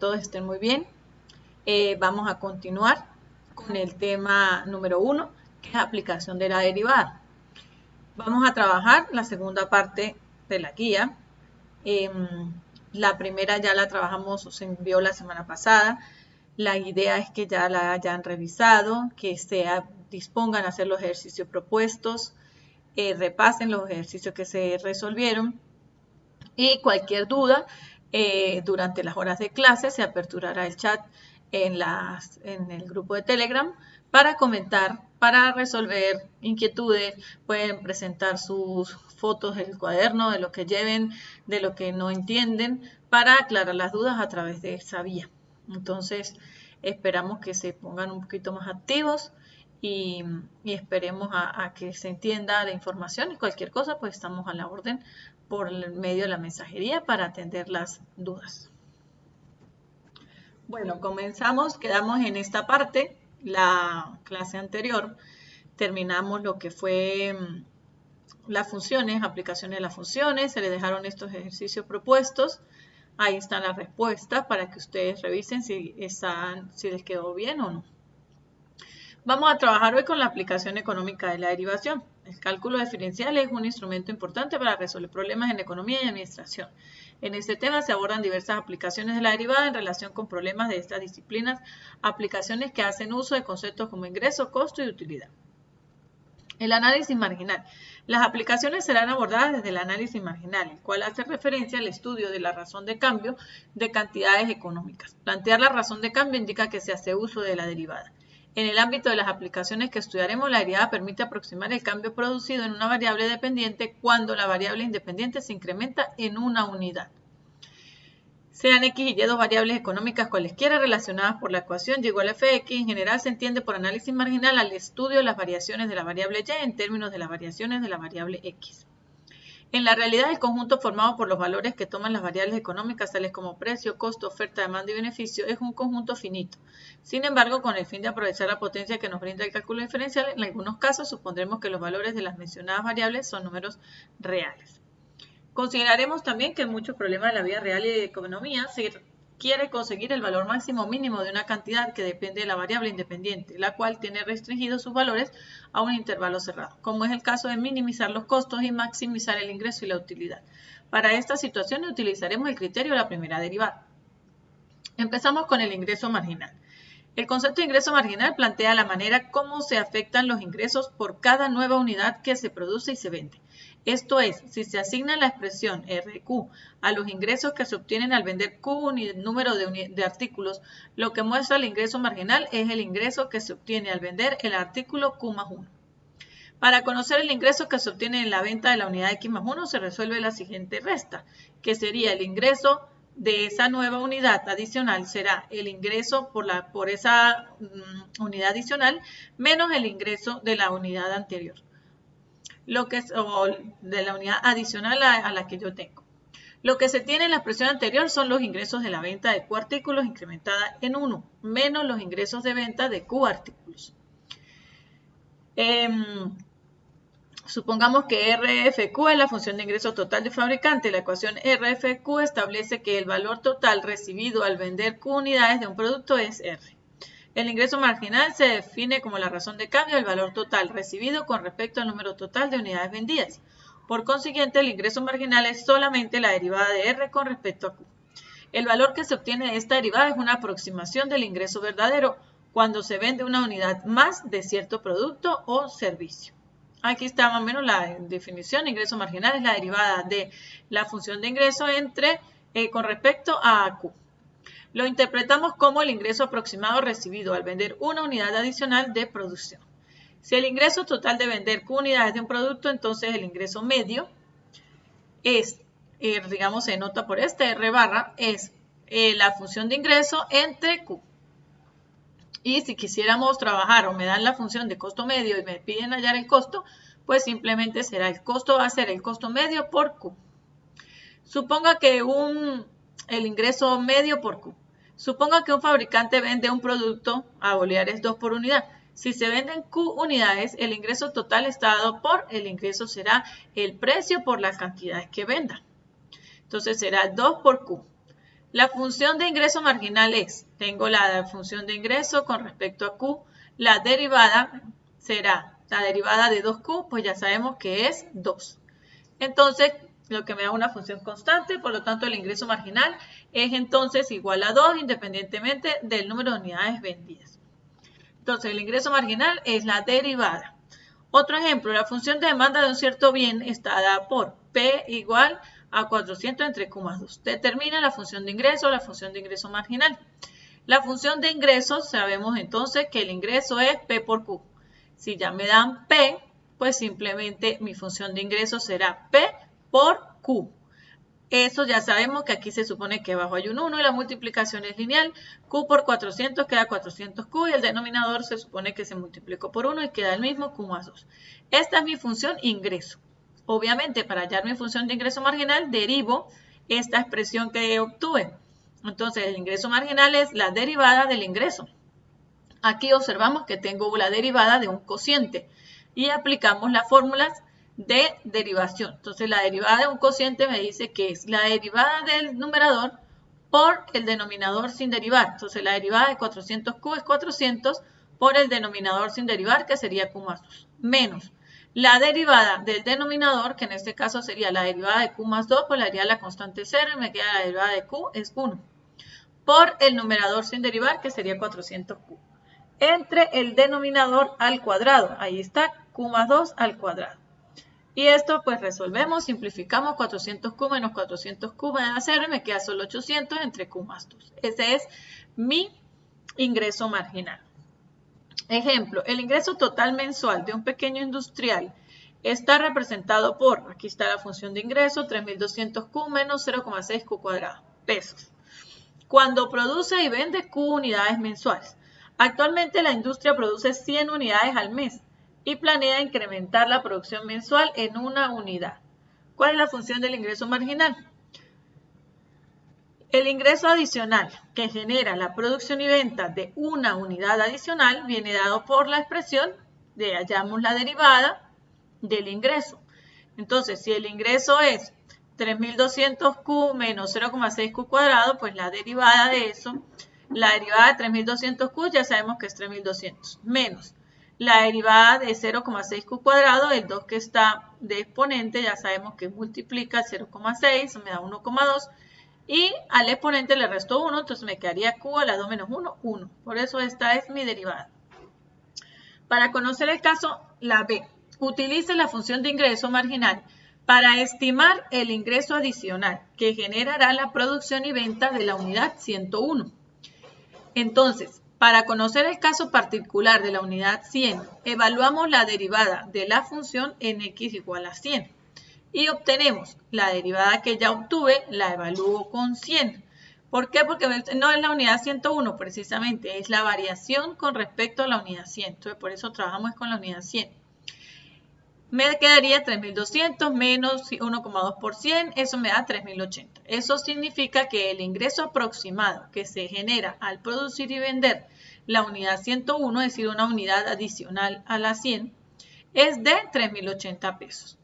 todos estén muy bien. Vamos a continuar con el tema número 1, que es aplicación de la derivada. Vamos a trabajar la segunda parte de la guía. La primera ya la trabajamos o se envió la semana pasada. La idea es que ya la hayan revisado, que se dispongan a hacer los ejercicios propuestos, repasen los ejercicios que se resolvieron y cualquier duda durante las horas de clase se aperturará el chat en el grupo de Telegram para comentar, para resolver inquietudes. Pueden presentar sus fotos del cuaderno, de lo que lleven, de lo que no entienden, para aclarar las dudas a través de esa vía. Entonces, esperamos que se pongan un poquito más activos y esperemos a que se entienda la información y cualquier cosa, pues estamos a la orden por el medio de la mensajería para atender las dudas. Bueno, comenzamos, quedamos en esta parte, la clase anterior, terminamos lo que fue las funciones, aplicaciones de las funciones, se les dejaron estos ejercicios propuestos, ahí están las respuestas para que ustedes revisen si les quedó bien o no. Vamos a trabajar hoy con la aplicación económica de la derivación. El cálculo diferencial es un instrumento importante para resolver problemas en economía y administración. En este tema se abordan diversas aplicaciones de la derivada en relación con problemas de estas disciplinas, aplicaciones que hacen uso de conceptos como ingreso, costo y utilidad. El análisis marginal. Las aplicaciones serán abordadas desde el análisis marginal, el cual hace referencia al estudio de la razón de cambio de cantidades económicas. Plantear la razón de cambio indica que se hace uso de la derivada. En el ámbito de las aplicaciones que estudiaremos, la derivada permite aproximar el cambio producido en una variable dependiente cuando la variable independiente se incrementa en una unidad. Sean x y y dos variables económicas cualesquiera relacionadas por la ecuación y igual a fx, en general se entiende por análisis marginal al estudio de las variaciones de la variable y en términos de las variaciones de la variable x. En la realidad, el conjunto formado por los valores que toman las variables económicas, tales como precio, costo, oferta, demanda y beneficio, es un conjunto finito. Sin embargo, con el fin de aprovechar la potencia que nos brinda el cálculo diferencial, en algunos casos supondremos que los valores de las mencionadas variables son números reales. Consideraremos también que en muchos problemas de la vida real y de economía se quiere conseguir el valor máximo o mínimo de una cantidad que depende de la variable independiente, la cual tiene restringidos sus valores a un intervalo cerrado, como es el caso de minimizar los costos y maximizar el ingreso y la utilidad. Para esta situación utilizaremos el criterio de la primera derivada. Empezamos con el ingreso marginal. El concepto de ingreso marginal plantea la manera cómo se afectan los ingresos por cada nueva unidad que se produce y se vende. Esto es, si se asigna la expresión RQ a los ingresos que se obtienen al vender Q número de artículos, lo que muestra el ingreso marginal es el ingreso que se obtiene al vender el artículo Q más 1. Para conocer el ingreso que se obtiene en la venta de la unidad X más 1 se resuelve la siguiente resta, que sería el ingreso de esa nueva unidad adicional será el ingreso por esa unidad adicional menos el ingreso de la unidad anterior. O de la unidad adicional a la que yo tengo. Lo que se tiene en la expresión anterior son los ingresos de la venta de Q artículos incrementada en 1, menos los ingresos de venta de Q artículos. Supongamos que RFQ es la función de ingreso total del fabricante. La ecuación RFQ establece que el valor total recibido al vender Q unidades de un producto es R. El ingreso marginal se define como la razón de cambio del valor total recibido con respecto al número total de unidades vendidas. Por consiguiente, el ingreso marginal es solamente la derivada de R con respecto a Q. El valor que se obtiene de esta derivada es una aproximación del ingreso verdadero cuando se vende una unidad más de cierto producto o servicio. Aquí está más o menos la definición. Ingreso marginal es la derivada de la función de ingreso con respecto a Q. Lo interpretamos como el ingreso aproximado recibido al vender una unidad adicional de producción. Si el ingreso total de vender Q unidades de un producto, entonces el ingreso medio es, digamos, se nota por este R barra, es la función de ingreso entre Q. Y si quisiéramos trabajar o me dan la función de costo medio y me piden hallar el costo, pues simplemente será el costo va a ser el costo medio por Q. Suponga que el ingreso medio por Q. Suponga que un fabricante vende un producto a bolívares 2 por unidad. Si se venden Q unidades, el ingreso total está dado por, el ingreso será el precio por las cantidades que venda. Entonces será 2 por Q. La función de ingreso marginal es, tengo la función de ingreso con respecto a Q, la derivada será la derivada de 2Q, pues ya sabemos que es 2. Entonces, lo que me da una función constante, por lo tanto el ingreso marginal es entonces igual a 2 independientemente del número de unidades vendidas. Entonces, el ingreso marginal es la derivada. Otro ejemplo, la función de demanda de un cierto bien está dada por P igual a 400 entre Q más 2. Determina la función de ingreso o la función de ingreso marginal. La función de ingreso, sabemos entonces que el ingreso es P por Q. Si ya me dan P, pues simplemente mi función de ingreso será P por Q. Eso ya sabemos que aquí se supone que abajo hay un 1 y la multiplicación es lineal. Q por 400 queda 400Q y el denominador se supone que se multiplicó por 1 y queda el mismo Q más 2. Esta es mi función ingreso. Obviamente, para hallar mi función de ingreso marginal, derivo esta expresión que obtuve. Entonces, el ingreso marginal es la derivada del ingreso. Aquí observamos que tengo la derivada de un cociente y aplicamos las fórmulas de derivación. Entonces, la derivada de un cociente me dice que es la derivada del numerador por el denominador sin derivar. Entonces, la derivada de 400Q es 400 por el denominador sin derivar, que sería Q más 2, menos la derivada del denominador, que en este caso sería la derivada de Q más 2, pues le haría la constante 0 y me queda la derivada de Q es 1, por el numerador sin derivar, que sería 400Q, entre el denominador al cuadrado. Ahí está, Q más 2 al cuadrado. Y esto pues resolvemos, simplificamos 400Q menos 400Q me da 0 y me queda solo 800 entre Q más 2. Ese es mi ingreso marginal. Ejemplo, el ingreso total mensual de un pequeño industrial está representado por, aquí está la función de ingreso, 3.200Q menos 0,6Q cuadrado, pesos. Cuando produce y vende Q unidades mensuales. Actualmente la industria produce 100 unidades al mes y planea incrementar la producción mensual en una unidad. ¿Cuál es la función del ingreso marginal? El ingreso adicional que genera la producción y venta de una unidad adicional viene dado por la expresión de hallamos la derivada del ingreso. Entonces, si el ingreso es 3.200Q menos 0,6Q cuadrado, pues la derivada de eso, la derivada de 3.200Q ya sabemos que es 3.200, menos la derivada de 0,6Q cuadrado, el 2 que está de exponente, ya sabemos que multiplica 0,6, me da 1,2. Y al exponente le resto 1, entonces me quedaría Q a la 2 menos 1, 1. Por eso esta es mi derivada. Para conocer el caso, la B. Utilice la función de ingreso marginal para estimar el ingreso adicional que generará la producción y venta de la unidad 101. Entonces, para conocer el caso particular de la unidad 100, evaluamos la derivada de la función en x igual a 100. Y obtenemos la derivada que ya obtuve, la evalúo con 100. ¿Por qué? Porque no es la unidad 101 precisamente, es la variación con respecto a la unidad 100. Entonces, por eso trabajamos con la unidad 100. Me quedaría 3.200 menos 1,2 por 100, eso me da 3.080. Eso significa que el ingreso aproximado que se genera al producir y vender la unidad 101, es decir, una unidad adicional a la 100, es de 3.080 pesos.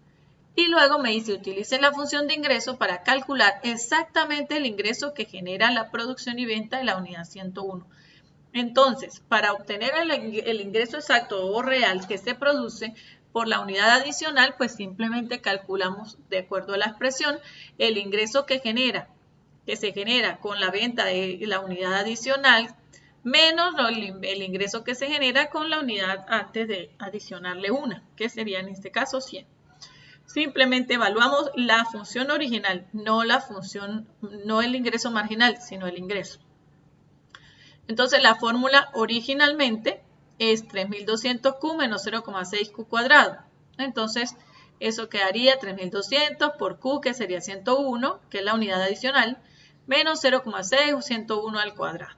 Y luego me dice, utilicen la función de ingreso para calcular exactamente el ingreso que genera la producción y venta de la unidad 101. Entonces, para obtener el ingreso exacto o real que se produce por la unidad adicional, pues simplemente calculamos, de acuerdo a la expresión, el ingreso que se genera con la venta de la unidad adicional, menos el ingreso que se genera con la unidad antes de adicionarle una, que sería en este caso 100. Simplemente evaluamos la función original, no el ingreso marginal, sino el ingreso. Entonces la fórmula originalmente es 3.200Q menos 0,6Q cuadrado. Entonces eso quedaría 3.200 por Q, que sería 101, que es la unidad adicional, menos 0,6 o 101 al cuadrado.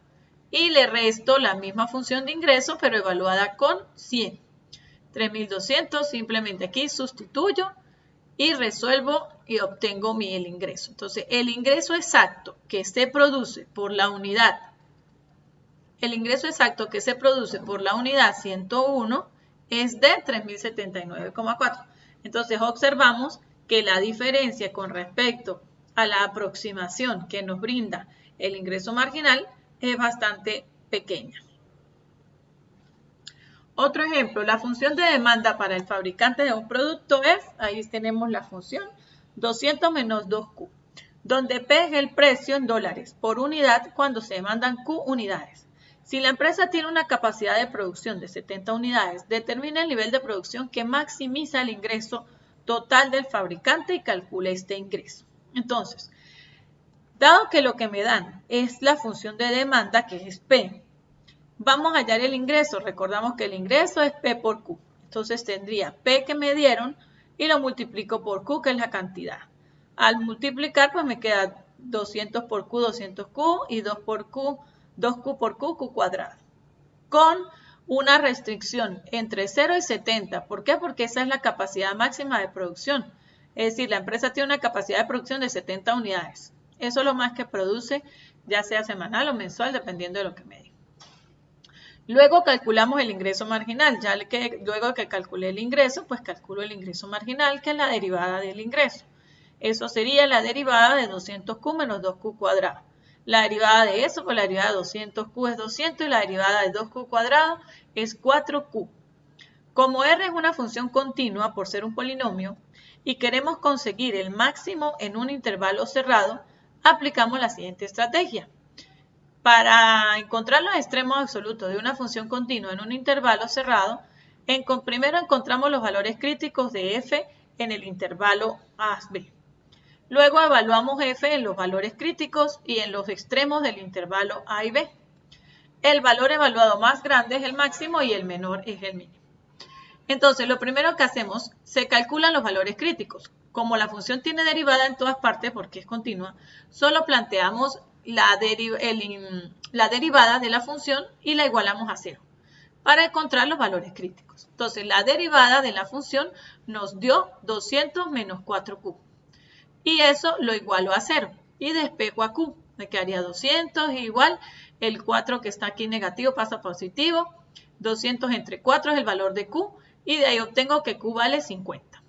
Y le resto la misma función de ingreso, pero evaluada con 100. 3.200, simplemente aquí sustituyo y resuelvo y obtengo el ingreso. Entonces, el ingreso exacto que se produce por la unidad, 101 es de 3.079,4. Entonces, observamos que la diferencia con respecto a la aproximación que nos brinda el ingreso marginal es bastante pequeña. Otro ejemplo, la función de demanda para el fabricante de un producto es, ahí tenemos la función 200 menos 2Q, donde P es el precio en dólares por unidad cuando se demandan Q unidades. Si la empresa tiene una capacidad de producción de 70 unidades, determina el nivel de producción que maximiza el ingreso total del fabricante y calcula este ingreso. Entonces, dado que lo que me dan es la función de demanda, que es P, vamos a hallar el ingreso. Recordamos que el ingreso es P por Q. Entonces tendría P que me dieron y lo multiplico por Q, que es la cantidad. Al multiplicar, pues me queda 200 por Q, 200Q y 2 por Q, 2Q por Q, Q cuadrado. Con una restricción entre 0 y 70. ¿Por qué? Porque esa es la capacidad máxima de producción. Es decir, la empresa tiene una capacidad de producción de 70 unidades. Eso es lo más que produce, ya sea semanal o mensual, dependiendo de lo que me diga. Luego calculamos el ingreso marginal. Ya que luego que calculé el ingreso, pues calculo el ingreso marginal, que es la derivada del ingreso. Eso sería la derivada de 200Q menos 2Q cuadrado. La derivada de eso, pues la derivada de 200Q es 200 y la derivada de 2Q cuadrado es 4Q. Como R es una función continua por ser un polinomio y queremos conseguir el máximo en un intervalo cerrado, aplicamos la siguiente estrategia. Para encontrar los extremos absolutos de una función continua en un intervalo cerrado, primero encontramos los valores críticos de f en el intervalo a-b. Luego evaluamos f en los valores críticos y en los extremos del intervalo a y b. El valor evaluado más grande es el máximo y el menor es el mínimo. Entonces, lo primero que hacemos, se calculan los valores críticos. Como la función tiene derivada en todas partes porque es continua, solo planteamos la derivada de la función y la igualamos a 0 para encontrar los valores críticos. Entonces, la derivada de la función nos dio 200 menos 4Q. Y eso lo igualo a 0 y despejo a Q. Me quedaría 200 igual, el 4 que está aquí negativo pasa a positivo. 200 entre 4 es el valor de Q y de ahí obtengo que Q vale 50.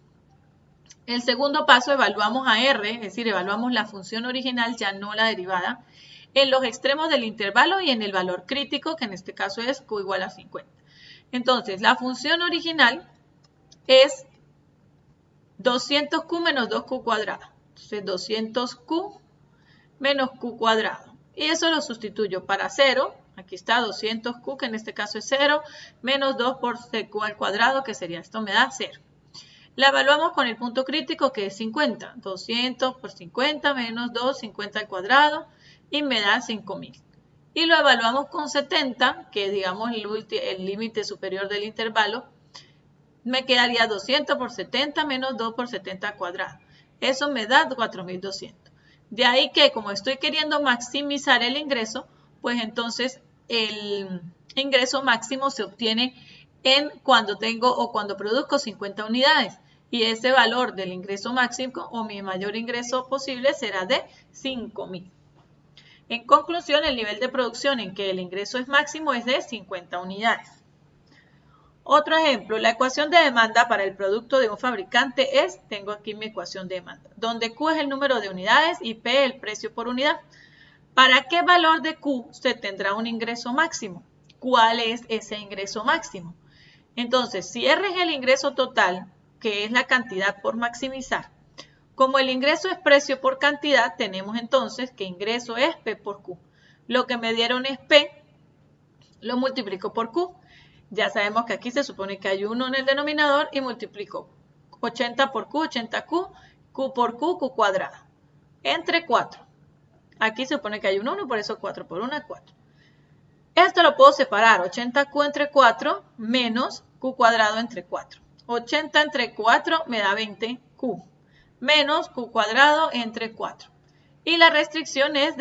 El segundo paso, evaluamos a R, es decir, evaluamos la función original, ya no la derivada, en los extremos del intervalo y en el valor crítico, que en este caso es Q igual a 50. Entonces, la función original es 200Q menos 2Q cuadrado. Entonces, 200Q menos Q cuadrado. Y eso lo sustituyo para 0. Aquí está 200Q, que en este caso es 0, menos 2 por Q al cuadrado, que sería, esto me da 0. La evaluamos con el punto crítico, que es 50. 200 por 50 menos 2, 50 al cuadrado, y me da 5000. Y lo evaluamos con 70, que es, digamos, el límite superior del intervalo. Me quedaría 200 por 70 menos 2 por 70 al cuadrado. Eso me da 4200. De ahí que, como estoy queriendo maximizar el ingreso, pues entonces el ingreso máximo se obtiene cuando tengo o cuando produzco 50 unidades. Y ese valor del ingreso máximo o mi mayor ingreso posible será de 5000. En conclusión, el nivel de producción en que el ingreso es máximo es de 50 unidades. Otro ejemplo, la ecuación de demanda para el producto de un fabricante es, tengo aquí mi ecuación de demanda, donde Q es el número de unidades y P el precio por unidad. ¿Para qué valor de Q se tendrá un ingreso máximo? ¿Cuál es ese ingreso máximo? Entonces, si R es el ingreso total, que es la cantidad por maximizar, como el ingreso es precio por cantidad, tenemos entonces que ingreso es P por Q. Lo que me dieron es P, lo multiplico por Q. Ya sabemos que aquí se supone que hay 1 en el denominador y multiplico 80 por Q, 80Q, Q por Q, Q cuadrado, entre 4. Aquí se supone que hay un 1, por eso 4 por 1 es 4. Esto lo puedo separar, 80Q entre 4 menos Q cuadrado entre 4. 80 entre 4 me da 20Q, menos Q cuadrado entre 4. Y la restricción es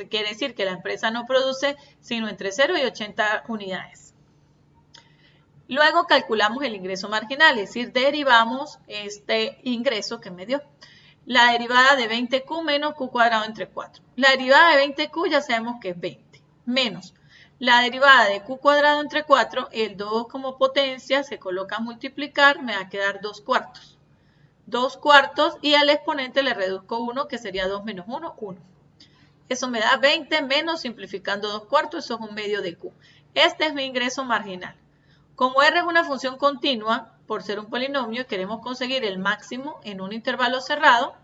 quiere decir que la empresa no produce sino entre 0 y 80 unidades. Luego calculamos el ingreso marginal, es decir, derivamos este ingreso que me dio. La derivada de 20Q menos Q cuadrado entre 4. La derivada de 20Q ya sabemos que es 20, menos la derivada de Q cuadrado entre 4, el 2 como potencia se coloca a multiplicar, me va a quedar 2 cuartos. 2 cuartos y al exponente le reduzco 1, que sería 2 menos 1, 1. Eso me da 20 menos simplificando 2/4, eso es 1/2 de Q. Este es mi ingreso marginal. Como R es una función continua, por ser un polinomio, queremos conseguir el máximo en un intervalo cerrado.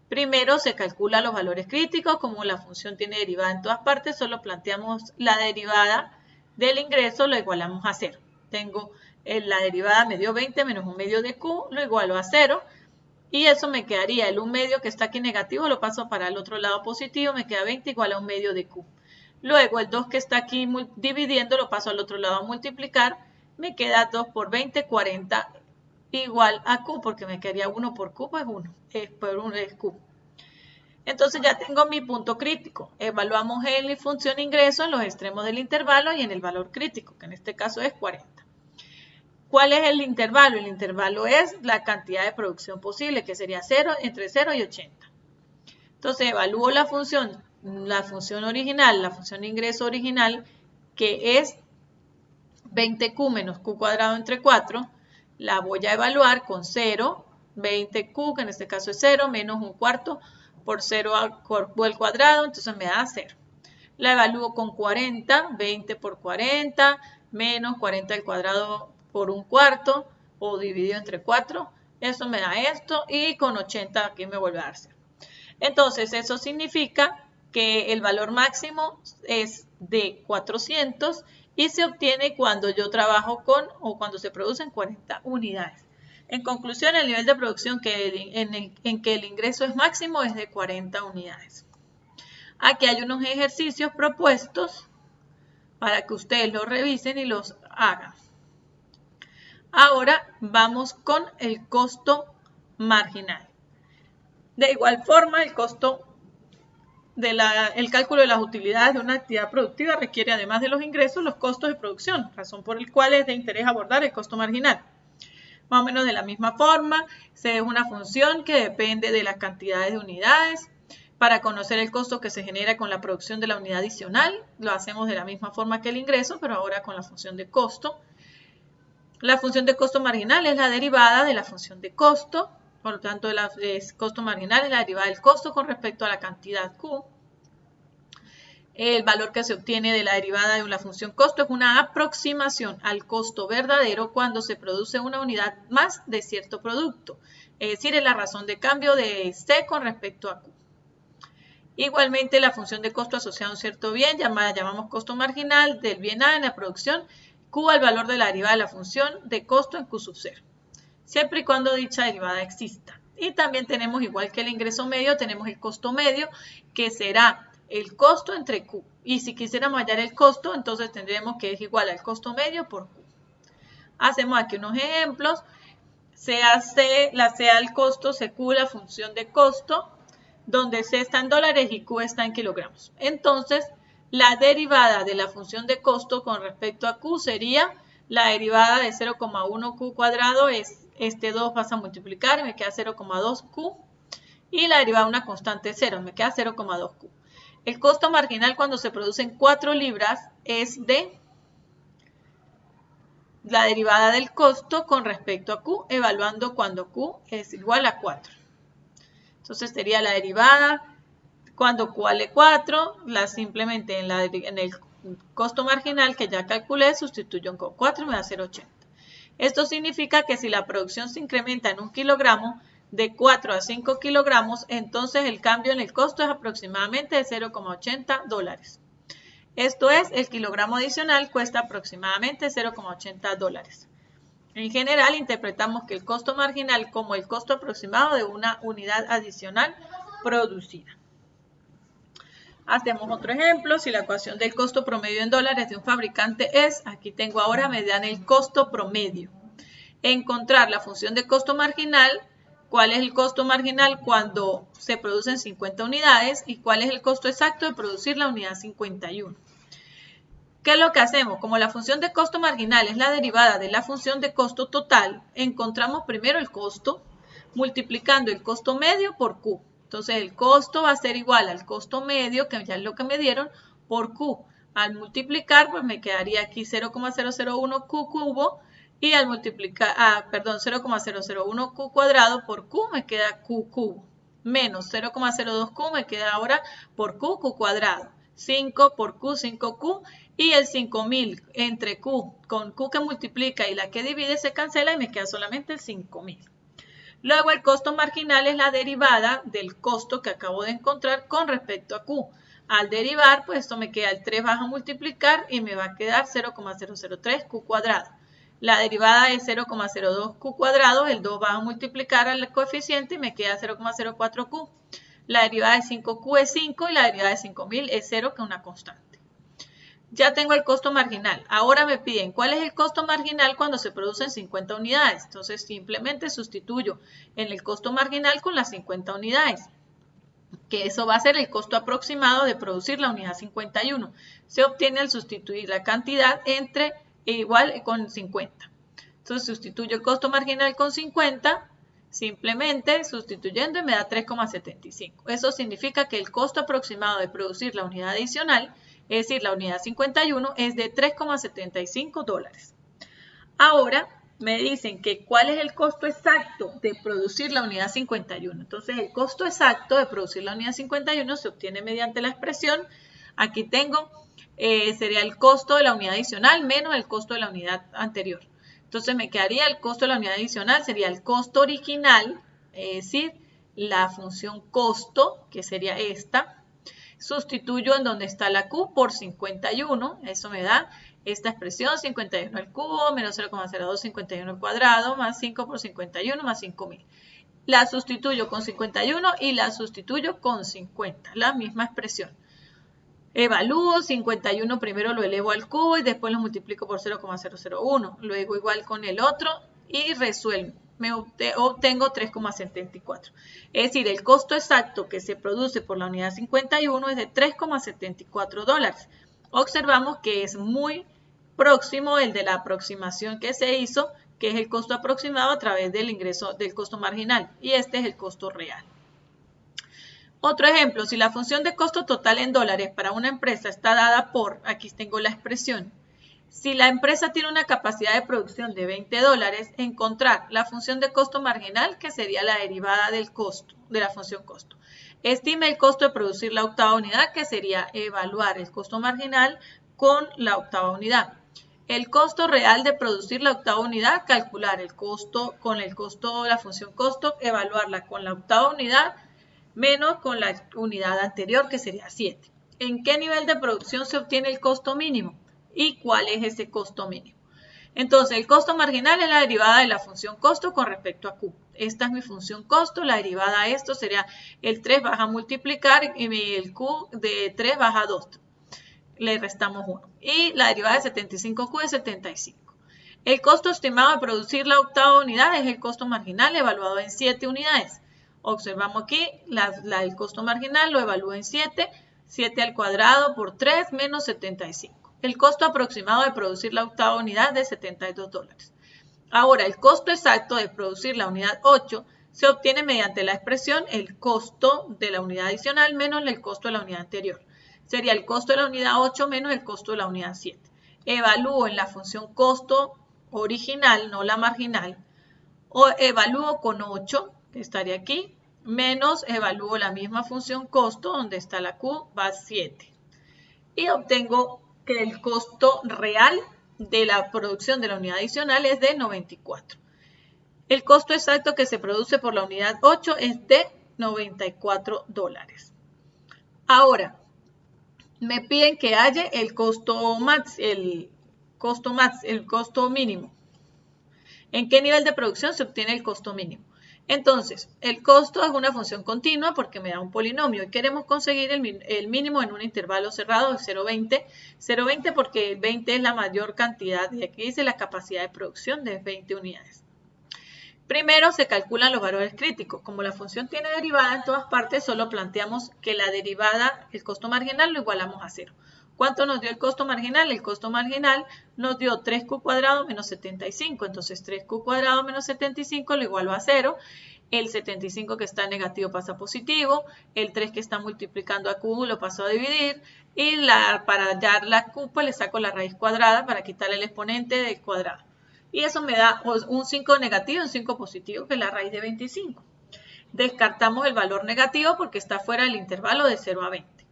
Primero se calcula los valores críticos, como la función tiene derivada en todas partes, solo planteamos la derivada del ingreso, lo igualamos a 0. Tengo la derivada me dio 20 menos 1/2 de Q, lo igualo a 0. Y eso me quedaría el 1/2 que está aquí negativo, lo paso para el otro lado positivo, me queda 20 igual a 1/2 de Q. Luego el 2 que está aquí dividiendo lo paso al otro lado a multiplicar, me queda 2 por 20, 40 igual a Q, porque me quedaría 1 por Q, pues 1, por 1 es Q. Entonces ya tengo mi punto crítico. Evaluamos la función ingreso en los extremos del intervalo y en el valor crítico, que en este caso es 40. ¿Cuál es el intervalo? El intervalo es la cantidad de producción posible, que sería 0, entre 0 y 80. Entonces evalúo la función original, la función ingreso original, que es 20Q menos Q cuadrado entre 4. La voy a evaluar con 0, 20Q, que en este caso es 0, menos 1/4 por 0 al cuadrado, entonces me da 0. La evalúo con 40, 20 por 40, menos 40 al cuadrado por 1/4, o dividido entre 4, eso me da esto, y con 80 aquí me vuelve a dar 0. Entonces, eso significa que el valor máximo es de 400 y se obtiene cuando yo trabajo con o cuando se producen 40 unidades. En conclusión, el nivel de producción en que el ingreso es máximo es de 40 unidades. Aquí hay unos ejercicios propuestos para que ustedes los revisen y los hagan. Ahora vamos con el costo marginal. De igual forma, el cálculo de las utilidades de una actividad productiva requiere, además de los ingresos, los costos de producción, razón por la cual es de interés abordar el costo marginal. Más o menos de la misma forma, es una función que depende de las cantidades de unidades. Para conocer el costo que se genera con la producción de la unidad adicional, lo hacemos de la misma forma que el ingreso, pero ahora con la función de costo. La función de costo marginal es la derivada de la función de costo, por lo tanto, el costo marginal es la derivada del costo con respecto a la cantidad Q. El valor que se obtiene de la derivada de la función costo es una aproximación al costo verdadero cuando se produce una unidad más de cierto producto. Es decir, es la razón de cambio de C con respecto a Q. Igualmente, la función de costo asociada a un cierto bien, llamamos costo marginal del bien A en la producción, Q al valor de la derivada de la función de costo en Q sub 0. Siempre y cuando dicha derivada exista. Y también tenemos, igual que el ingreso medio, tenemos el costo medio, que será el costo entre Q. Y si quisiéramos hallar el costo, entonces tendremos que es igual al costo medio por Q. Hacemos aquí unos ejemplos. Sea C, sea el costo, CQ, la función de costo, donde C está en dólares y Q está en kilogramos. Entonces, la derivada de la función de costo con respecto a Q sería la derivada de 0,1 Q cuadrado, es este 2 vas a multiplicar, me queda 0,2 Q, y la derivada de una constante 0, me queda 0,2 Q. El costo marginal cuando se producen 4 libras es de la derivada del costo con respecto a Q, evaluando cuando Q es igual a 4. Entonces sería la derivada cuando Q vale 4, simplemente en el costo marginal que ya calculé, sustituyo con 4 y me da 0,80. Esto significa que si la producción se incrementa en 1 kilogramo, de 4 a 5 kilogramos, entonces el cambio en el costo es aproximadamente de 0,80 dólares. Esto es, el kilogramo adicional cuesta aproximadamente 0,80 dólares. En general, interpretamos que el costo marginal como el costo aproximado de una unidad adicional producida. Hacemos otro ejemplo. Si la ecuación del costo promedio en dólares de un fabricante es, aquí tengo ahora, me dan el costo promedio. Encontrar la función de costo marginal, cuál es el costo marginal cuando se producen 50 unidades y cuál es el costo exacto de producir la unidad 51. ¿Qué es lo que hacemos? Como la función de costo marginal es la derivada de la función de costo total, encontramos primero el costo multiplicando el costo medio por Q. Entonces el costo va a ser igual al costo medio, que ya es lo que me dieron, por Q. Al multiplicar, pues me quedaría aquí 0,001 Q cubo y al multiplicar, 0,001 Q cuadrado por Q me queda Q cubo. menos 0,02Q me queda ahora por Q, Q cuadrado. 5 por Q, 5Q, y el 5000 entre Q con Q que multiplica y la que divide se cancela y me queda solamente el 5000. Luego el costo marginal es la derivada del costo que acabo de encontrar con respecto a Q. Al derivar, pues esto me queda el 3 baja a multiplicar y me va a quedar 0,003 Q cuadrado. La derivada es 0,02 Q cuadrado, el 2 va a multiplicar al coeficiente y me queda 0,04 Q. La derivada de 5Q es 5 y la derivada de 5000 es 0, que es una constante. Ya tengo el costo marginal. Ahora me piden cuál es el costo marginal cuando se producen 50 unidades. Entonces simplemente sustituyo en el costo marginal con las 50 unidades, que eso va a ser el costo aproximado de producir la unidad 51. Se obtiene al sustituir la cantidad entre igual con 50. Entonces sustituyo el costo marginal con 50, simplemente sustituyendo y me da 3,75. Eso significa que el costo aproximado de producir la unidad adicional, es decir, la unidad 51, es de $3,75. Ahora me dicen que cuál es el costo exacto de producir la unidad 51. Entonces el costo exacto de producir la unidad 51 se obtiene mediante la expresión. Aquí tengo, sería el costo de la unidad adicional menos el costo de la unidad anterior. Entonces me quedaría el costo de la unidad adicional, sería el costo original, es decir, la función costo, que sería esta. Sustituyo en donde está la Q por 51, eso me da esta expresión, 51 al cubo menos 0,02, 51 al cuadrado, más 5 por 51 más 5000. La sustituyo con 51 y la sustituyo con 50, la misma expresión. Evalúo, 51 primero lo elevo al cubo y después lo multiplico por 0,001. Luego igual con el otro y resuelvo. Me obtengo 3,74. Es decir, el costo exacto que se produce por la unidad 51 es de $3,74. Observamos que es muy próximo el de la aproximación que se hizo, que es el costo aproximado a través del ingreso del costo marginal. Y este es el costo real. Otro ejemplo, si la función de costo total en dólares para una empresa está dada por, aquí tengo la expresión, si la empresa tiene una capacidad de producción de $20, encontrar la función de costo marginal, que sería la derivada del costo, de la función costo. Estime el costo de producir la octava unidad, que sería evaluar el costo marginal con la octava unidad. El costo real de producir la octava unidad, calcular el costo con el costo de la función costo, evaluarla con la octava unidad, menos con la unidad anterior, que sería 7. ¿En qué nivel de producción se obtiene el costo mínimo? ¿Y cuál es ese costo mínimo? Entonces, el costo marginal es la derivada de la función costo con respecto a Q. Esta es mi función costo, la derivada de esto sería el 3 baja a multiplicar y el Q de 3 baja a 2. Le restamos 1. Y la derivada de 75Q es 75. El costo estimado de producir la octava unidad es el costo marginal evaluado en 7 unidades. Observamos aquí, el costo marginal lo evalúo en 7, 7 al cuadrado por 3 menos 75. El costo aproximado de producir la octava unidad es de $72. Ahora, el costo exacto de producir la unidad 8 se obtiene mediante la expresión el costo de la unidad adicional menos el costo de la unidad anterior. Sería el costo de la unidad 8 menos el costo de la unidad 7. Evalúo en la función costo original, no la marginal, o evalúo con 8, que estaría aquí, menos evalúo la misma función costo, donde está la Q, va 7. Y obtengo que el costo real de la producción de la unidad adicional es de 94. El costo exacto que se produce por la unidad 8 es de $94. Ahora, me piden que haya el costo mínimo. ¿En qué nivel de producción se obtiene el costo mínimo? Entonces, el costo es una función continua porque me da un polinomio y queremos conseguir el mínimo en un intervalo cerrado de 0,20. 0,20 porque 20 es la mayor cantidad y aquí dice la capacidad de producción de 20 unidades. Primero se calculan los valores críticos. Como la función tiene derivada en todas partes, solo planteamos que la derivada, el costo marginal, lo igualamos a 0. ¿Cuánto nos dio el costo marginal? El costo marginal nos dio 3Q cuadrado menos 75. Entonces 3Q cuadrado menos 75 lo igualo a 0. El 75 que está negativo pasa a positivo. El 3 que está multiplicando a Q lo paso a dividir. Y para hallar la Q, pues le saco la raíz cuadrada para quitarle el exponente del cuadrado. Y eso me da un 5 negativo y un 5 positivo, que es la raíz de 25. Descartamos el valor negativo porque está fuera del intervalo de 0 a 20.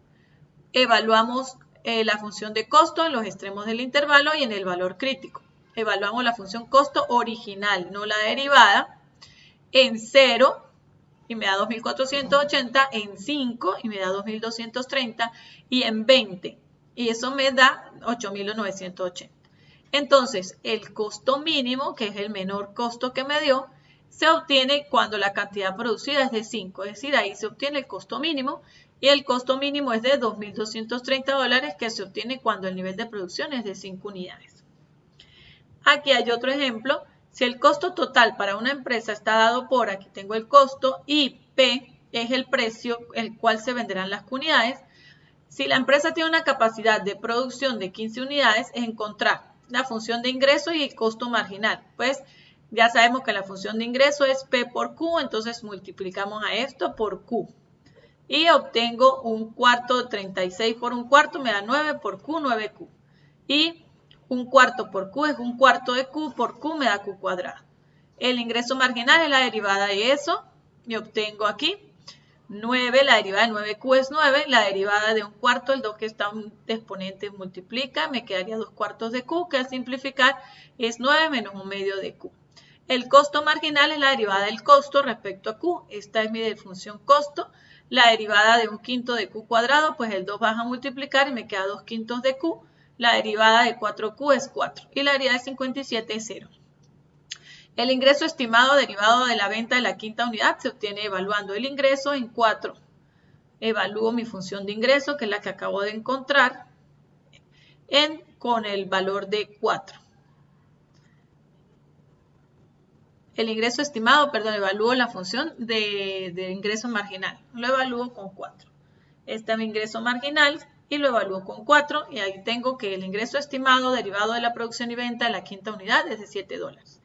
Evaluamos la función de costo en los extremos del intervalo y en el valor crítico. Evaluamos la función costo original, no la derivada, en 0 y me da 2.480, en 5 y me da 2.230 y en 20 y eso me da 8.980. Entonces, el costo mínimo, que es el menor costo que me dio, se obtiene cuando la cantidad producida es de 5, es decir, ahí se obtiene el costo mínimo y el costo mínimo es de $2.230 que se obtiene cuando el nivel de producción es de 5 unidades. Aquí hay otro ejemplo. Si el costo total para una empresa está dado por, aquí tengo el costo, y P es el precio el cual se venderán las unidades, si la empresa tiene una capacidad de producción de 15 unidades, es encontrar la función de ingreso y el costo marginal. Pues ya sabemos que la función de ingreso es P por Q, entonces multiplicamos a esto por Q. Y obtengo un cuarto de 36 por un cuarto, me da 9 por Q, 9Q. Y un cuarto por Q es un cuarto de Q por Q, me da Q cuadrado. El ingreso marginal es la derivada de eso. Y obtengo aquí 9, la derivada de 9Q es 9, la derivada de un cuarto, el 2 que está un exponente multiplica, me quedaría 2 cuartos de Q, que al simplificar es 9 menos 1 medio de Q. El costo marginal es la derivada del costo respecto a Q. Esta es mi función costo. La derivada de un quinto de Q cuadrado, pues el 2 baja a multiplicar y me queda 2 quintos de Q. La derivada de 4Q es 4 y la derivada de 57 es 0. El ingreso estimado derivado de la venta de la quinta unidad se obtiene evaluando el ingreso en 4. Evalúo mi función de ingreso, que es la que acabo de encontrar, con el valor de 4. El ingreso estimado, evalúo la función de ingreso marginal. Lo evalúo con 4. Este es mi ingreso marginal y lo evalúo con 4. Y ahí tengo que el ingreso estimado derivado de la producción y venta de la quinta unidad es de $7.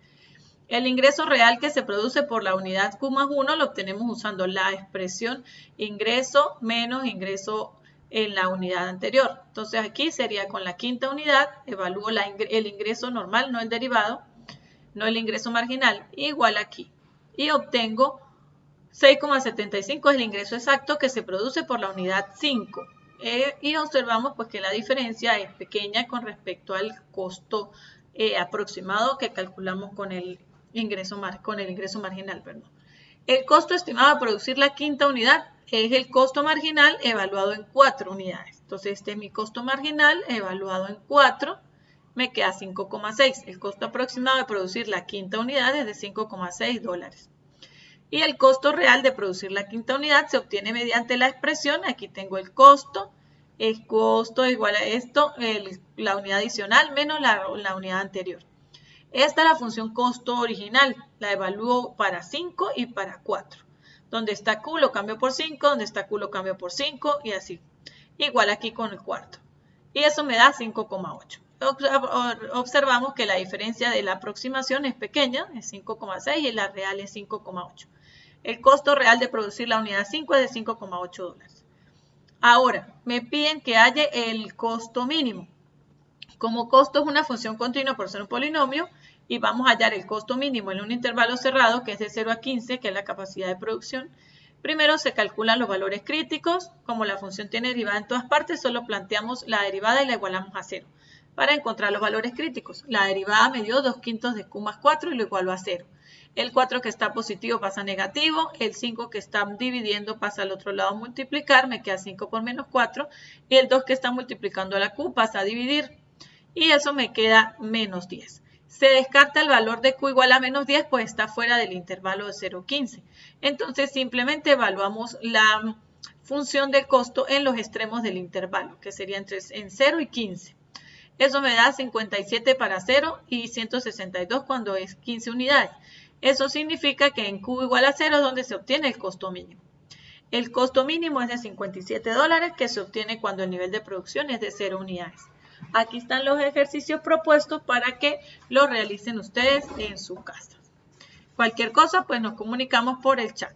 El ingreso real que se produce por la unidad Q más 1 lo obtenemos usando la expresión ingreso menos ingreso en la unidad anterior. Entonces aquí sería con la quinta unidad, evalúo el ingreso normal, no el derivado, no el ingreso marginal, igual aquí. Y obtengo 6,75 es el ingreso exacto que se produce por la unidad 5. Y observamos pues que la diferencia es pequeña con respecto al costo aproximado que calculamos con el ingreso marginal. El costo estimado de producir la quinta unidad es el costo marginal evaluado en 4 unidades. Entonces este es mi costo marginal evaluado en 4. Me queda 5,6. El costo aproximado de producir la quinta unidad es de $5,6. Y el costo real de producir la quinta unidad se obtiene mediante la expresión. Aquí tengo el costo. El costo es igual a esto, la unidad adicional menos la unidad anterior. Esta es la función costo original. La evalúo para 5 y para 4. Donde está Q lo cambio por 5, donde está Q lo cambio por 5 y así. Igual aquí con el cuarto. Y eso me da 5,8. Observamos que la diferencia de la aproximación es pequeña, es 5,6 y la real es 5,8. El costo real de producir la unidad 5 es de $5,8. Ahora, me piden que haya el costo mínimo. Como costo es una función continua por ser un polinomio y vamos a hallar el costo mínimo en un intervalo cerrado que es de 0 a 15, que es la capacidad de producción. Primero se calculan los valores críticos. Como la función tiene derivada en todas partes, solo planteamos la derivada y la igualamos a 0. Para encontrar los valores críticos, la derivada me dio 2 quintos de Q más 4 y lo igualo a 0. El 4 que está positivo pasa a negativo, el 5 que está dividiendo pasa al otro lado a multiplicar, me queda 5 por menos 4, y el 2 que está multiplicando a la Q pasa a dividir, y eso me queda menos 10. Se descarta el valor de Q igual a menos 10, pues está fuera del intervalo de 0 a 15. Entonces simplemente evaluamos la función de costo en los extremos del intervalo, que sería en 0 y 15. Eso me da 57 para 0 y 162 cuando es 15 unidades. Eso significa que en Q igual a 0 es donde se obtiene el costo mínimo. El costo mínimo es de $57 que se obtiene cuando el nivel de producción es de 0 unidades. Aquí están los ejercicios propuestos para que los realicen ustedes en su casa. Cualquier cosa, pues nos comunicamos por el chat.